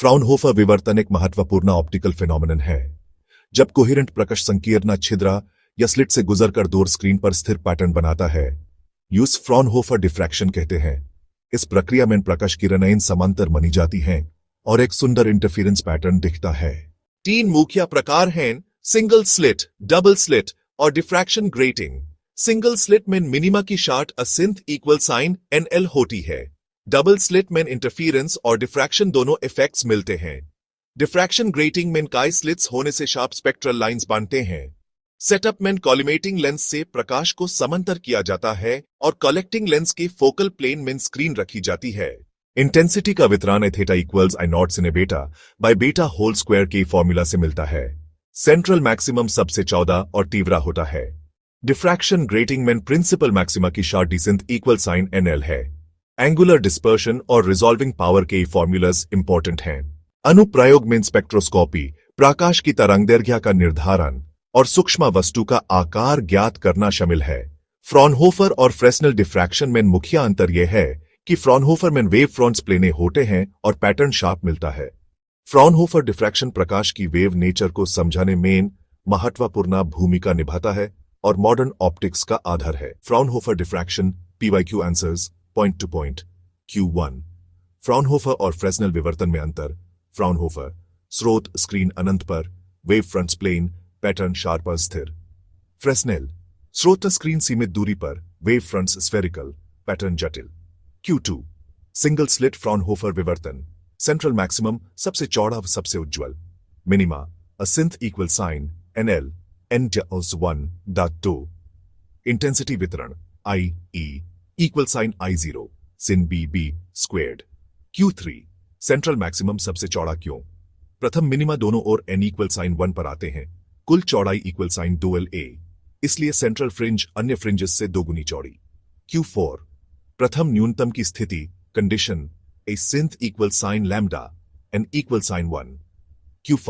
Fraunhofer विवर्तन एक महत्वपूर्ण ऑप्टिकल फिनोमेनन है जब कोहेरेंट प्रकाश संकीर्ण छिद्र या स्लिट से गुजरकर दूर स्क्रीन पर स्थिर पैटर्न बनाता है। यूस फ्राउनहोफर डिफ्रैक्शन कहते हैं। इस प्रक्रिया में प्रकाश किरणें समांतर बनी जाती हैं और एक सुंदर इंटरफेरेंस पैटर्न दिखता है। 3 मुख्य प्रकार हैं: सिंगल स्लिट, डबल स्लिट और डिफ्रैक्शन ग्रेटिंग। सिंगल स्लिट में मिनिमा की शार्ट असिंथ इक्वल साइन NL होती है। डबल स्लिट में इंटरफेरेंस और डिफ्रैक्शन दोनों इफेक्ट्स मिलते हैं। डिफ्रैक्शन ग्रेटिंग में कई स्लिट्स होने से शार्प स्पेक्ट्रल लाइंस बनते हैं। सेटअप में कॉलिमेटिंग लेंस से प्रकाश को समांतर किया जाता है और कलेक्टिंग लेंस के फोकल प्लेन में स्क्रीन रखी जाती है। इंटेंसिटी का वितरण थीटा इक्वल्स I नॉट सिने बेटा बाय बेटा होल स्क्वायर के फॉर्मूला से मिलता है। सेंट्रल मैक्सिमम सबसे 14 और तीव्र होता है। डिफ्रैक्शन ग्रेटिंग में प्रिंसिपल मैक्सिमा की शार्ट डिसेंट इक्वल साइन NL है। एंगुलर डिस्पर्शन और रिजॉल्विंग पावर के फॉर्मूलाज इंपॉर्टेंट हैं। अनुप्रयोग में स्पेक्ट्रोस्कोपी, प्रकाश की तरंगदैर्घ्य का निर्धारण और सूक्ष्म वस्तु का आकार ज्ञात करना शामिल है। फ्राउनहोफर और फ्रेस्नेल डिफ्रैक्शन में मुख्य अंतर यह है कि फ्राउनहोफर में वेव फ्रंट्स प्लेने होते हैं और पैटर्न शार्प मिलता है। फ्राउनहोफर डिफ्रैक्शन प्रकाश की वेव नेचर को समझाने में महत्वपूर्ण भूमिका निभाता है और मॉडर्न ऑप्टिक्स का आधार है। Fraunhofer diffraction PYQ answers point to point. Q1 Fraunhofer और फ्रेस्नेल विवर्तन में अंतर। फ्राउनहोफर स्रोत स्क्रीन अनंत पर, wave fronts plane, pattern sharp और स्थिर। फ्रेस्नेल स्रोत स्क्रीन सीमित दूरी पर, वेव फ्रंट्स स्फेरिकल, पैटर्न जटिल। Q2 सिंगल स्लिट फ्राउनहोफर विवर्तन। सेंट्रल मैक्सिमम सबसे चौड़ा व सबसे उज्ज्वल। मिनिमा असिंथ equal sine NL N-1.2। Intensity वितरण IE equal sine I0 sin BB squared. Q3 central maximum सबसे चौड़ा क्यों? प्रथम मिनिमा दोनों ओर N इक्वल साइन 1 पर आते हैं। कुल चौड़ाई इक्वल साइन 2LA, इसलिए सेंट्रल फ्रिंज अन्य फ्रिंजेस से दोगुनी चौड़ी। Q4 प्रथम न्यूनतम की स्थिति कंडीशन ए सिंथ equal sine lambda N equal sine 1। Q5